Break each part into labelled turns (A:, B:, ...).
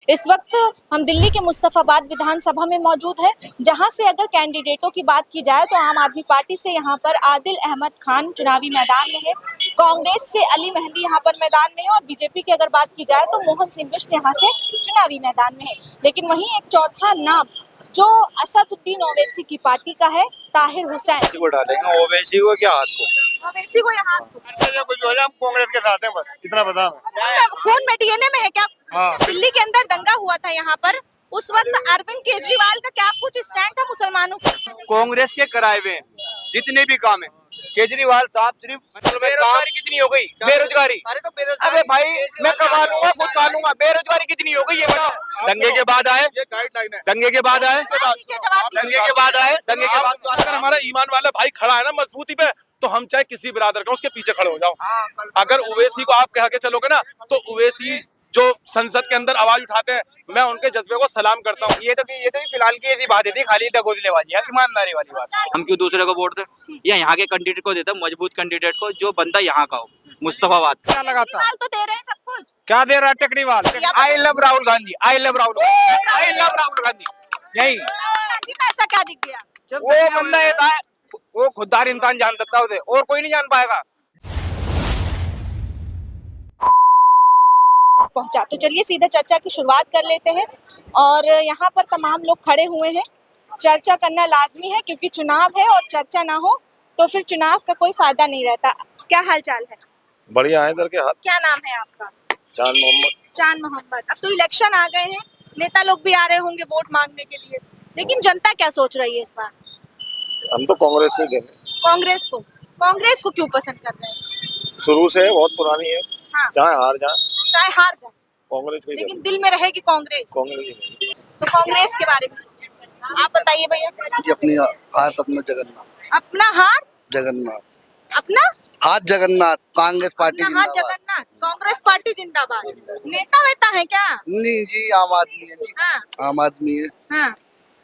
A: इस वक्त हम दिल्ली के मुस्तफाबाद विधानसभा में मौजूद है, जहां से अगर कैंडिडेटों की बात की जाए तो आम आदमी पार्टी से यहां पर आदिल अहमद खान चुनावी मैदान में है, कांग्रेस से अली मेहंदी यहां पर मैदान में है और बीजेपी की अगर बात की जाए तो मोहन सिंह बिष्ट यहां से चुनावी मैदान में है। लेकिन वहीं एक चौथा नाम जो असदुद्दीन ओवैसी की पार्टी का है, ताहिर हुसैन।
B: ओवैसी को डालेंगे। ओवैसी को क्या हाथ को?
A: ओवैसी को यहाँ
C: कुछ हो जाए हम कांग्रेस के साथ हैं, बस इतना बता।
A: खून में डीएनए में है क्या?
C: हाँ।
A: दिल्ली के अंदर दंगा हुआ था यहाँ पर, उस वक्त अरविंद केजरीवाल का क्या कुछ स्टैंड था मुसलमानों का?
B: कांग्रेस के कराए हुए जितने भी काम है केजरीवाल साहब सिर्फ
C: बेरोजगारी कितनी हो गई?
B: बेरोजगारी।
C: अरे तो बेरोजगारी।
B: अबे भाई मैं कमा लूंगा, खुद खा लूंगा। बेरोजगारी कितनी हो गई ये बताओ। दंगे के बाद आए,
C: ये गाइडलाइन है।
B: दंगे के बाद आए, दंगे के बाद आए, दंगे के बाद
C: अगर हमारा ईमान वाला भाई खड़ा है ना मजबूती पे, तो हम चाहे किसी बिरादर का उसके पीछे खड़े हो जाओ। अगर ओवैसी को आप कह के चलोगे ना, तो ओवैसी जो संसद के अंदर आवाज उठाते हैं, मैं उनके जज्बे को सलाम करता हूँ। ये तो फिलहाल की ऐसी बात थी, खाली डगोजलेबाजी है, ईमानदारी वाली बात।
B: हम क्यों दूसरे को वोट दें? या यहाँ के कैंडिडेट को देते, मजबूत कैंडिडेट को, जो बंदा यहाँ का हो, मुस्तफाबाद का।
C: क्या लगाता
A: केजरीवाल तो दे रहे हैं सब कुछ।
C: क्या दे रहा है Tekriwal?
B: I love Rahul Gandhi, I love Rahul, I love Rahul Gandhi. यही
A: ऐसा क्या दिख गया?
B: वो बंदा ऐसा है, वो खुददार इंसान जान सकता है उसे, और कोई नहीं जान पाएगा।
A: पहुंचा तो चलिए सीधे चर्चा की शुरुआत कर लेते हैं और यहाँ पर तमाम लोग खड़े हुए हैं। चर्चा करना लाजमी है क्योंकि चुनाव है और चर्चा ना हो तो फिर चुनाव का कोई फायदा नहीं रहता। क्या हालचाल है?
C: बढ़िया है इधर के हाथ।
A: क्या नाम है आपका?
C: चांद मोहम्मद।
A: चांद मोहम्मद। अब तो इलेक्शन आ गए हैं, नेता लोग भी आ रहे होंगे वोट मांगने के लिए, लेकिन जनता क्या सोच रही है इस बार?
C: हम तो कांग्रेस को देंगे।
A: कांग्रेस को? कांग्रेस को क्यों पसंद कर रहे हैं?
C: शुरू से बहुत पुरानी है,
A: हाँ।
C: चाहे हार जाए
A: चाहे हार जाए
C: कांग्रेस को ही
A: लेकिन दिल में रहेगी कांग्रेस।
C: कांग्रेस।
A: तो कांग्रेस के बारे में आप बताइए भैया।
D: अपनी हाथ अपना जगन्नाथ,
A: अपना हाथ
D: जगन्नाथ,
A: अपना
D: हाथ जगन्नाथ, कांग्रेस पार्टी
A: अपना हाथ
D: जिंदाबाद।
A: जगन्नाथ, कांग्रेस पार्टी जिंदाबाद। नेता वेता है क्या?
D: नहीं जी, आम आदमी है जी।
A: हाँ
D: आम आदमी है।
A: हाँ।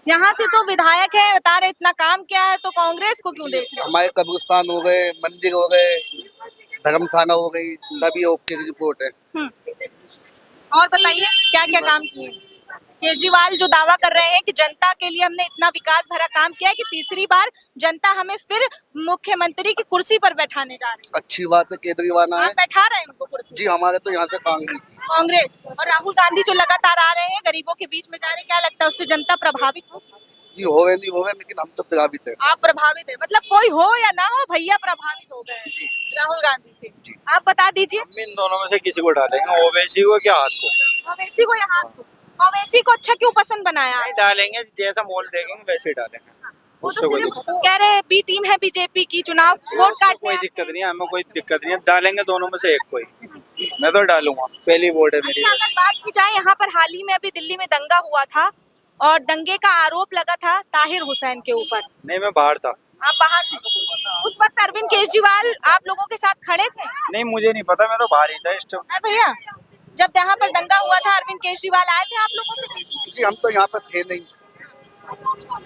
A: यहाँ से तो विधायक है, बता रहे इतना काम क्या है, तो कांग्रेस को क्यों देख रहे हो?
D: हमारे कब्रिस्तान हो गए, मंदिर हो गए, धर्मशाला हो गई, सभी ओके की रिपोर्ट है।
A: और बताइए क्या क्या काम किए? केजरीवाल जो दावा कर रहे हैं कि जनता के लिए हमने इतना विकास भरा काम किया है कि तीसरी बार जनता हमें फिर मुख्यमंत्री की कुर्सी पर बैठाने जा रही है।
D: अच्छी बात है, केजरीवाल आए
A: आप बैठा रहे हैं उनको कुर्सी?
D: जी। हमारे तो यहाँ से कांग्रेस ही।
A: कांग्रेस और राहुल गांधी जो लगातार आ रहे हैं, गरीबों के बीच में जा रहे हैं, क्या लगता है उससे जनता प्रभावित हो?
D: जी होवे नहीं होवे, लेकिन हम तो प्रभावित है।
A: आप प्रभावित है? मतलब कोई हो या ना हो, भैया प्रभावित हो गए
D: जी।
A: राहुल गांधी से। आप बता दीजिए।
B: हम इन दोनों में से किसी को डालेंगे। ओवैसी को क्या हाथ को?
A: ओवैसी को यहाँ ओवैसी को अच्छा क्यों पसंद बनाया?
B: नहीं डालेंगे, जैसा मोल देखेंगे वैसे ही डालेंगे।
A: वो
B: उससे
A: तो
B: कोई
A: सिर्फ कह रहे बी टीम है बीजेपी की, चुनाव वोट
B: उससे
A: काटने
B: कोई
A: आते
B: दिक्कत
A: हैं।
B: नहीं है, हमें कोई दिक्कत नहीं है। डालेंगे दोनों में से एक कोई। मैं तो डालूंगा, पहली वोट है मेरी।
A: अच्छा, अगर बात की जाए यहाँ पर हाल ही में अभी दिल्ली में दंगा हुआ था और दंगे का आरोप लगा था ताहिर हुसैन के ऊपर।
B: नहीं, मैं बाहर था।
A: आप बाहर थे उस वक्त? अरविंद केजरीवाल आप लोगों के साथ खड़े थे?
B: नहीं, मुझे नहीं पता, मैं तो बाहर ही था इस टाइम।
A: अरे भैया, जब यहाँ पर दंगा हुआ था अरविंद केजरीवाल आए थे आप लोगों के बीच?
D: जी हम तो यहाँ पे थे नहीं,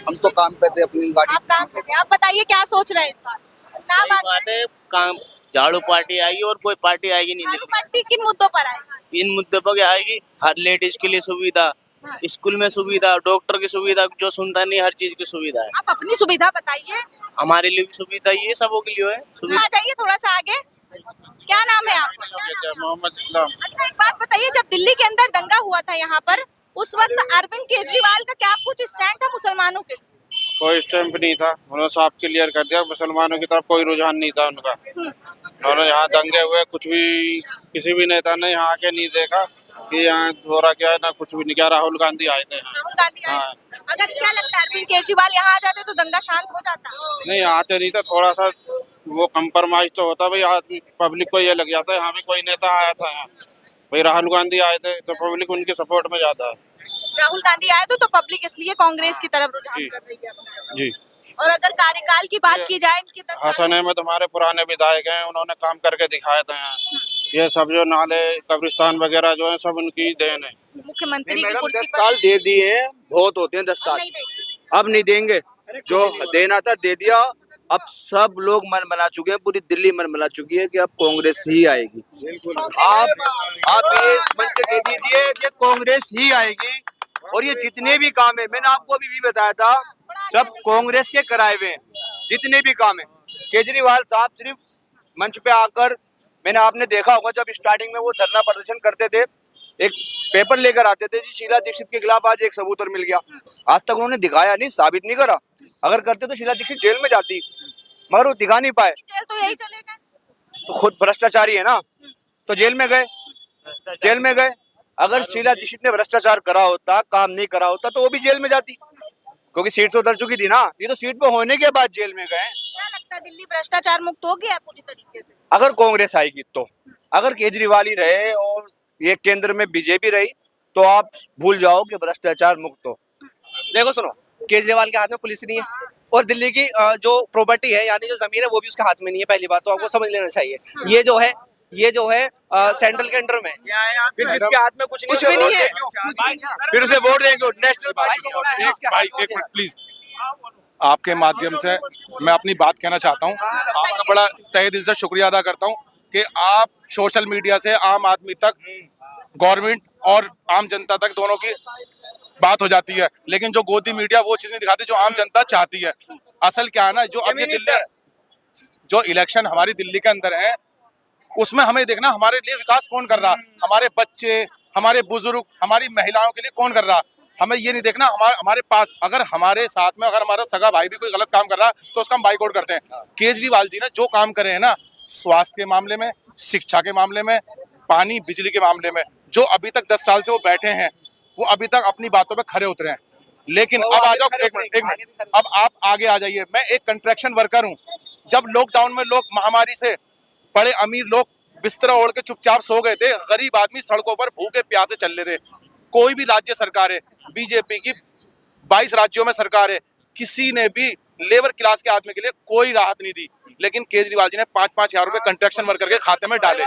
D: हम तो काम पे थे अपनी गाड़ी।
A: आप काम पे थे। आप बताइए क्या सोच रहे हैं इस बार? चुनाव आ
E: बात
A: गए।
E: है, काम झाड़ू पार्टी आएगी और कोई पार्टी आएगी नहीं।
A: झाड़ू पार्टी किन मुद्दों पर आएगी?
E: इन मुद्दों पर क्या आएगी? हर लेडीज के लिए सुविधा,
A: हाँ।
E: स्कूल में सुविधा, डॉक्टर की सुविधा, जो सुनता नहीं, हर चीज की सुविधा है।
A: आप अपनी सुविधा बताइए।
E: हमारे लिए भी सुविधा, ये सबों के लिए है सुविधा।
A: आ जाइए थोड़ा सा आगे। क्या नाम है आपका? क्या नाम है?
C: मोहम्मद इस्लाम।
A: अच्छा, एक बात बताइए, जब दिल्ली के अंदर दंगा हुआ था यहाँ पर, उस वक्त अरविंद केजरीवाल का क्या कुछ स्टैंड था मुसलमानों के लिए?
C: कोई स्टैंप नहीं था, उन्होंने साफ क्लियर कर दिया, मुसलमानों की तरफ कोई रुझान नहीं था उनका। उन्होंने यहाँ दंगे हुए, कुछ भी किसी भी नेता ने यहाँ के नहीं देखा कि यहाँ हो रहा क्या है, ना कुछ भी नहीं किया। राहुल गांधी आए थे यहाँ।
A: राहुल गांधी आए।
C: हाँ।
A: अगर क्या लगता है अरविंद केजरीवाल यहाँ आ जाते तो दंगा शांत हो जाता?
C: नहीं आते नहीं था, थोड़ा सा वो कंप्रोमाइज तो होता भाई, आदमी पब्लिक को ये लग जाता है। यहाँ भी कोई नेता आया था यहाँ, भाई राहुल गांधी आए थे तो पब्लिक उनके सपोर्ट में जाता है।
A: राहुल गांधी आए तो पब्लिक इसलिए कांग्रेस की तरफ रुझान
C: जी।
A: कर रही है अपना।
C: जी।
A: और अगर कार्यकाल की बात की जाए इनके 10 साल
C: हसन अहमद हमारे पुराने विधायक हैं, उन्होंने काम करके दिखाए थे यहाँ। ये सब जो नाले कब्रिस्तान वगैरह जो है सब उनकी देन है।
A: मुख्यमंत्री की कुर्सी
B: 10
A: पर
B: साल दे दिए हैं, बहुत होते हैं 10 साल।
A: नहीं देंगे।
B: अब नहीं देंगे, जो देना था दे दिया।
F: अब सब लोग मन बना चुके हैं, पूरी दिल्ली मन बना चुकी है कि अब कांग्रेस ही आएगी। आप ये मन से कह दीजिए कि कांग्रेस ही आएगी। और ये जितने भी काम है, मैंने आपको अभी भी बताया था, सब कांग्रेस के कराए हुए हैं। जितने भी काम है, केजरीवाल साहब सिर्फ मंच पे आकर, मैंने आपने देखा होगा जब स्टार्टिंग में वो धरना प्रदर्शन करते थे, एक पेपर लेकर आते थे जी शीला दीक्षित के खिलाफ, आज एक सबूत और मिल गया। आज तक उन्होंने दिखाया नहीं, साबित नहीं करा। अगर करते तो शीला दीक्षित जेल में जाती, मगर वो दिखा नहीं पाए।
A: जेल तो यही चले गए।
F: तो खुद भ्रष्टाचारी है ना, तो जेल में गए, जेल में गए। अगर शीला दीक्षित ने भ्रष्टाचार करा होता, काम नहीं करा होता, तो वो भी जेल में जाती, क्योंकि सीट से उतर चुकी थी ना। ये तो सीट पे होने के बाद जेल में गए।
A: क्या लगता है दिल्ली भ्रष्टाचार मुक्त हो गया है पूरी तरीके से?
F: अगर कांग्रेस आएगी तो, अगर केजरीवाल ही रहे और ये केंद्र में बीजेपी रही, तो आप भूल जाओ कि भ्रष्टाचार मुक्त हो।
G: देखो सुनो, केजरीवाल के हाथ में पुलिस नहीं है और दिल्ली की जो प्रॉपर्टी है यानी जो जमीन है वो भी उसके हाथ में नहीं है। पहली बात तो आपको समझ लेना चाहिए। ये जो है सेंट्रल के अंडर में है।
F: फिर जिसके हाथ में कुछ
G: भी नहीं है,
F: फिर उसे वोट देंगे नेशनल
C: भाई एक मिनट प्लीज, आपके माध्यम से मैं अपनी बात कहना चाहता हूँ। आपका बड़ा तहे दिल से शुक्रिया अदा करता हूँ कि आप सोशल मीडिया से आम आदमी तक, गवर्नमेंट और आम जनता तक दोनों की बात हो जाती है, लेकिन जो गोदी मीडिया वो चीज नहीं दिखाती जो आम जनता चाहती है। असल क्या है ना, जो अभी दिल्ली, जो इलेक्शन हमारी दिल्ली के अंदर है, उसमें हमें देखना हमारे लिए विकास कौन कर रहा, हमारे बच्चे, हमारे बुजुर्ग, हमारी महिलाओं के लिए कौन कर रहा। हमें ये नहीं देखना हमारे पास, अगर हमारे साथ में अगर हमारा सगा भाई भी कोई गलत काम कर रहा है तो उसका हम बाइकआउट करते हैं। केजरीवाल जी ने जो काम करे हैं ना, स्वास्थ्य के मामले में, शिक्षा के मामले में, पानी बिजली के मामले में, जो अभी तक 10 साल से वो बैठे हैं, वो अभी तक अपनी बातों पे खरे उतरे हैं। लेकिन अब आ जाओ, एक मिनट, अब आप आगे आ जाइए। मैं एक कंस्ट्रक्शन वर्कर हूँ। जब लॉकडाउन में लोग, महामारी से बड़े अमीर लोग बिस्तरा ओढ़ के चुपचाप सो गए थे, गरीब आदमी सड़कों पर भूखे प्यासे चल रहे थे। कोई भी राज्य सरकार है, बीजेपी की 22 राज्यों में सरकार है, किसी ने भी लेबर क्लास के आदमी के लिए कोई राहत नहीं दी। लेकिन केजरीवाल जी ने 5-5 हजार रुपए कंस्ट्रक्शन वर्कर के खाते में डाले।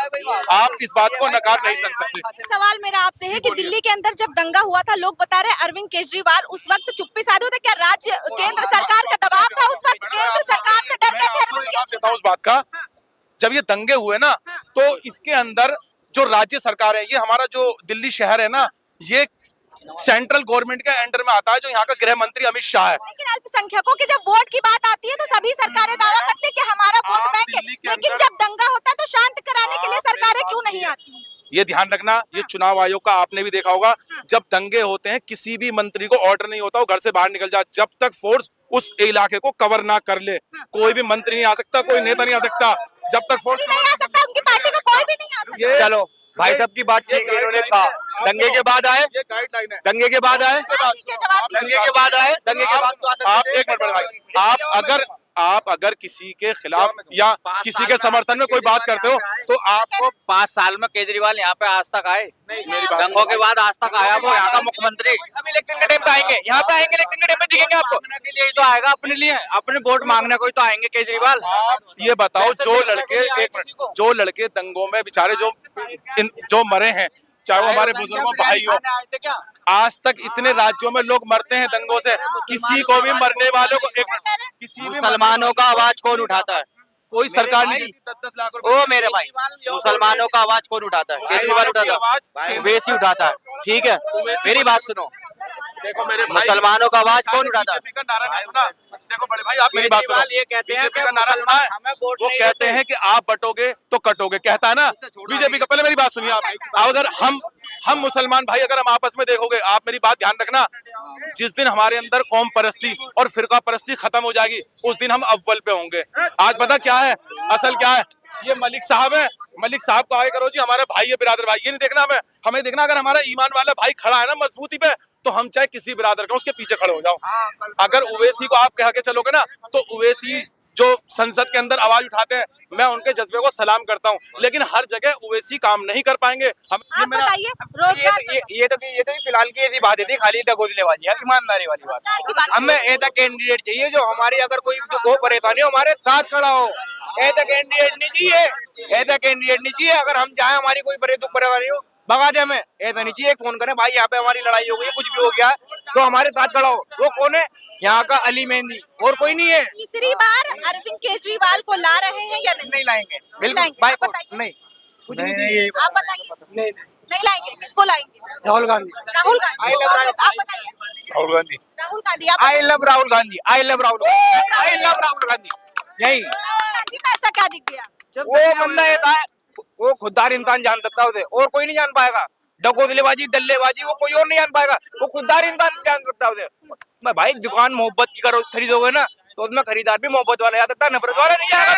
C: आप इस बात को नकार नहीं सकते।
A: सवाल मेरा आपसे है कि दिल्ली के अंदर जब दंगा हुआ था, लोग बता रहे अरविंद केजरीवाल उस वक्त चुप्पी साधे थे। क्या राज्य केंद्र सरकार का दबाव था उस वक्त? केंद्र सरकार से डर गए थे अरविंद केजरीवाल?
C: उस बात का, जब ये दंगे हुए ना, तो इसके अंदर जो राज्य सरकार है, ये हमारा जो दिल्ली शहर है ना, ये सेंट्रल गवर्नमेंट के अंडर में आता है, जो यहाँ का गृह मंत्री अमित शाह है।
A: लेकिन अल्पसंख्यकों की जब वोट की बात आती है तो सभी सरकारें दावा करती है कि हमारा वोट बैंक है, लेकिन जब दंगा होता है तो शांत कराने के लिए सरकारें क्यों नहीं आती?
C: ये ध्यान रखना, ये चुनाव आयोग का आपने भी देखा होगा, जब दंगे होते हैं किसी भी मंत्री को ऑर्डर नहीं होता वो घर से बाहर निकल जाए, जब तक फोर्स उस इलाके को कवर ना कर ले। कोई भी मंत्री नहीं आ सकता, कोई नेता नहीं आ सकता, जब तक फोर्स
A: नहीं आ सकता, उनकी पार्टी का कोई भी नहीं आ सकता।
F: चलो भाई साहब की बात ठीक है, इन्होंने कहा दंगे के बाद आए,
C: ये गाइडलाइन है।
F: दंगे के बाद आए, दंगे के बाद आए, दंगे के बाद तो आ सकते
C: आप
F: थे।
C: एक मिनट बड़े भाई, आप अगर किसी के खिलाफ या किसी के समर्थन में कोई बात करते हो तो आपको
B: 5 साल में केजरीवाल यहाँ पे आज तक आए, दंगों के बाद आज तक आया वो यहाँ का मुख्यमंत्री। अब इलेक्शन के टाइम पे आएंगे, यहाँ पे आएंगे, इलेक्शन के टाइम पे दिखेंगे आपको। के लिए ही तो आएगा, अपने लिए, अपने वोट मांगने को ही तो आएंगे केजरीवाल।
C: आप ये बताओ, जो लड़के दंगों में बेचारे जो मरे हैं, चाहे वो हमारे बुजुर्गों भाई हो, आज तक इतने राज्यों में लोग मरते हैं दंगों से, किसी को भी मरने वालों को, एक मिनट, किसी भी
F: मुसलमानों का आवाज कौन उठाता है? कोई सरकार नहीं।
C: 10-10 लाख
F: ओ मेरे भाई, मुसलमानों का आवाज कौन उठाता है? केजरीवाल उठाता है, ओवैसी उठाता है, ठीक है? मेरी बात सुनो,
C: देखो मेरे भाई,
F: मुसलमानों का आवाज कौन उठाता है?
C: बीजेपी का नारा नहीं सुना? देखो बड़े भाई, आप मेरी बात सुनो,
B: ये कहते हैं
C: बीजेपी का नारा सुना है? वो कहते हैं कि आप बटोगे तो कटोगे, कहता है ना बीजेपी का। पहले मेरी बात सुनिए आप, अगर हम मुसलमान भाई अगर हम आपस में देखोगे, आप मेरी बात ध्यान रखना, जिस दिन हमारे अंदर कौम परस्ती और फिरका परस्ती खत्म हो जाएगी, उस दिन हम अव्वल पे होंगे। आज पता क्या है, असल क्या है, ये मलिक साहब है, मलिक साहब को आगे करो जी, हमारे भाई है, बिरादर भाई, ये नहीं देखना हमें देखना अगर हमारा ईमान वाला भाई खड़ा है ना मजबूती पे, तो हम चाहे किसी बिरादर का उसके पीछे खड़े हो जाओ। अगर ओवैसी को आप कह के चलोगे ना, तो ओवैसी जो संसद के अंदर आवाज उठाते हैं, मैं उनके जज्बे को सलाम करता हूं, लेकिन हर जगह ओवैसी काम नहीं कर पाएंगे।
A: आप बताइए, रोजगार
G: ये तो फिलहाल की ऐसी बात थी, खाली डगोजलेबाजी है, ईमानदारी वाली बात। हमें ऐसा कैंडिडेट चाहिए जो हमारी अगर कोई परेशानी हो हमारे साथ खड़ा हो। ऐसा कैंडिडेट नहीं चाहिए, ऐसा कैंडिडेट नहीं चाहिए। अगर हम चाहे हमारी कोई परेशानी हो, भगा दे हमें, ऐसा नहीं चाहिए। फोन करें भाई यहाँ पे हमारी लड़ाई हो गई, कुछ भी हो गया, तो हमारे साथ खड़ा हो। वो कौन है? यहाँ का अली मेहंदी, और कोई नहीं है।
A: तीसरी बार अरविंद केजरीवाल को ला रहे हैं या नहीं?
G: नहीं लाएंगे, बिल्कुल
A: लाएंगे,
G: बाय
A: आप बताइए।
G: नहीं।
A: आप बताइए। नहीं लाएंगे, किसको लाएंगे?
G: राहुल गांधी।
A: राहुल गांधी। कांग्रेस, आप बताइए।
C: राहुल गांधी।
A: राहुल गांधी, आप
G: I love Rahul Gandhi, I love Rahul Gandhi, I love Rahul Gandhi. यही
A: राहुल गांधी में ऐसा क्या दिख गया?
G: वो बंदा ऐसा है, वो खुददार इंसान जान सकता है उसे, और कोई नहीं जान पाएगा। डकोदलेबाजी, दल्लेबाजी वो कोई और नहीं जान पाएगा, वो खुददार इंसान जान सकता है उसे। मैं भाई दुकान मोहब्बत की करो खरीदोगे ना, तो उसमें खरीदार भी मोहब्बत वाला जा सकता है, नफरत वाला नहीं आएगा।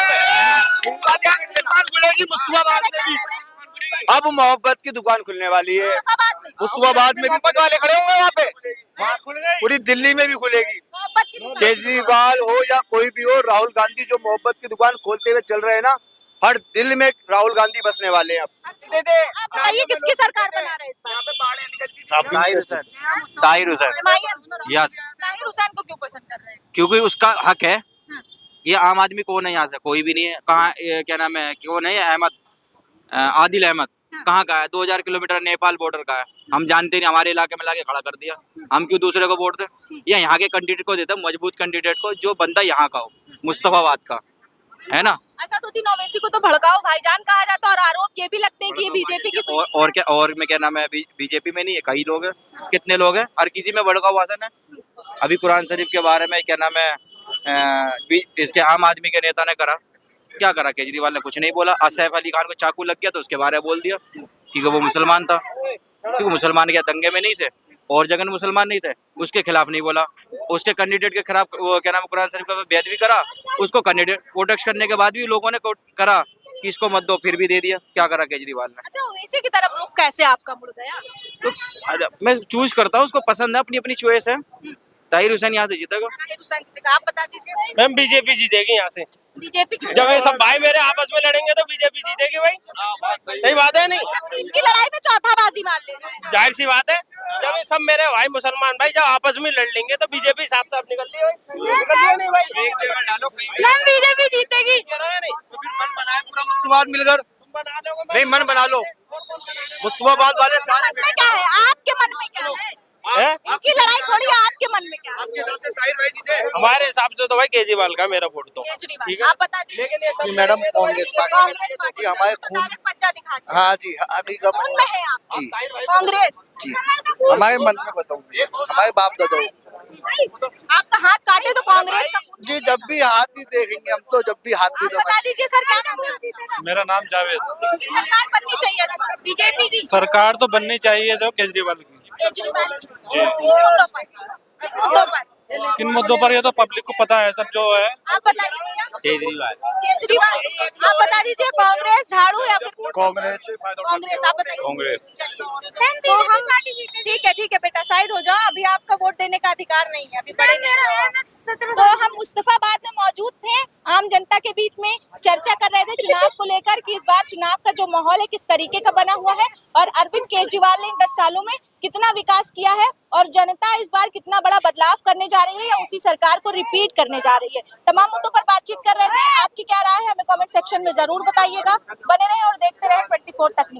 F: मुस्तफाबाद में भी अब मोहब्बत की दुकान खुलने वाली है।
A: मुस्तफाबाद में
F: मुस्तफाबाद में भी
G: मोहब्बत वाले खड़े होंगे वहाँ पे।
F: पूरी दिल्ली में भी खुलेगी।
A: मोहब्बत की दुकान।
F: केजरीवाल हो या कोई भी हो, राहुल गांधी जो मोहब्बत की दुकान खोलते हुए चल रहे हैं ना, हर दिल में राहुल गांधी बसने वाले हैं अब।
A: आप बताइए किसकी सरकार बना रहे हैं इस बार?
B: ताहिर हुसैन।
A: MIM?
B: यस,
A: ताहिर हुसैन को क्यों पसंद कर रहे हैं?
B: क्योंकि उसका हक है। ये आम आदमी कौन है यहाँ से? कोई भी नहीं है। कहाँ क्या नाम है, कौन है ये? आदिल अहमद कहाँ का है? 2000 किलोमीटर नेपाल बॉर्डर का है। हम जानते नहीं, हमारे इलाके में लाके खड़ा कर दिया। हम क्यों दूसरे को वोट दें? ये यहाँ के कैंडिडेट को देते, मजबूत कैंडिडेट को, जो बंदा यहाँ का हो, मुस्तफाबाद का है ना।
A: असदुद्दीन ओवैसी को तो भड़काओ भाईजान कहा जाता है और आरोप ये भी लगते हैं कि ये बीजेपी की
B: और क्या, और में क्या नाम है, बीजेपी में नहीं है, कई लोग हैं। कितने लोग हैं? हर किसी में भड़काऊ भाषण है। अभी कुरान शरीफ के बारे में क्या नाम है, इसके आम आदमी के नेता ने करा, क्या करा? केजरीवाल ने कुछ नहीं बोला। सैफ अली खान को चाकू लग गया तो उसके बारे में बोल दिया क्योंकि वो मुसलमान था। क्योंकि मुसलमान क्या दंगे में नहीं थे, और जगह मुसलमान नहीं थे, उसके खिलाफ नहीं बोला। उसके कैंडिडेट के खिलाफ वो क्या नाम, कुरान शरीफ का बेअदबी करा। उसको कैंडिडेट प्रोटेस्ट करने के बाद भी लोगों ने करा कि इसको मत दो, फिर भी दे दिया। क्या करा केजरीवाल ने?
A: अच्छा, ओवैसी की तरफ रुख कैसे आपका मुड़ गया?
B: तो मैं चूज करता हूँ, उसको पसंद है, अपनी अपनी चॉइस है। ताहिर हुसैन यहाँ से जीतेगा।
A: ताहिर हुसैन की, आप बता दीजिए।
G: मैम बीजेपी जीतेगी यहाँ से।
A: बीजेपी की
G: जब ये सब भाई मेरे आपस में लड़ेंगे तो बीजेपी जीतेगी भाई। सही बात है नहीं?
A: इनकी लड़ाई में चौथा बाजी मार लेगा।
G: जाहिर सी बात है, जब ये सब मेरे भाई मुसलमान भाई जब आपस में लड़ लेंगे तो बीजेपी साफ साफ निकल ली नहीं भाई।
A: मैम बीजेपी जीतेगी।
F: मन बनाए पूरा मुस्तफाबाद मिलकर, नहीं मन बना लो। मुस्तफाबाद वाले सारे
A: मन में क्या है? आपके मन में क्या है? इनकी लड़ाई छोड़िए, आपके मन में क्या है?
G: हमारे हिसाब से तो भाई केजरीवाल का मेरा वोट तो
A: केजरीवाल, आप बता दीजिए।
D: जी madam, Congress party.
A: Congress party
D: जी हमारे खून,
A: पंजा दिखा दीजिए।
D: हाँ जी, अभी का
A: कौन में है आप?
D: जी
A: कांग्रेस।
D: जी हमारे मन में बताऊंगी, हमारे बाप दादा।
A: आपका हाथ काटे तो कांग्रेस का।
D: जी जब भी हाथी देखेंगे हम, तो जब भी हाथी
A: आप बता दीजिए सर, क्या नाम है?
C: मेरा नाम जावेद।
A: किसकी सरकार बननी चाहिए इस बार? बीजेपी की।
C: सरकार तो बननी चाहिए तो केजरीवाल की।
A: केजरीवाल की। किन मुद्दों पर?
C: किन मुद्दों पर, ये तो पब्लिक को पता है सब जो है।
A: आप बताइए भैया।
B: केजरीवाल।
A: केजरीवाल, आप बता दीजिए, कांग्रेस, झाड़ू या फिर
D: कांग्रेस।
A: कांग्रेस? आप बताइए।
C: कांग्रेस।
A: तो हम ठीक है बेटा, साइड हो जाओ। अभी आपका वोट देने का अधिकार नहीं है, अभी बड़े नहीं हो। तो हम मुस्तफाबाद में मौजूद थे, आम जनता के बीच में चर्चा कर रहे थे चुनाव को लेकर कि इस बार चुनाव का जो माहौल है किस तरीके का बना हुआ है, और अरविंद केजरीवाल ने इन 10 सालों में कितना विकास किया है, और जनता इस बार कितना बड़ा बदलाव करने जा रही है या उसी सरकार को रिपीट करने जा रही है। तमाम मुद्दों पर बातचीत कर रहे थे। आपकी क्या राय है, हमें कमेंट सेक्शन में जरूर बताइएगा। बने रहें और देखते रहें 24 तक न्यूज़।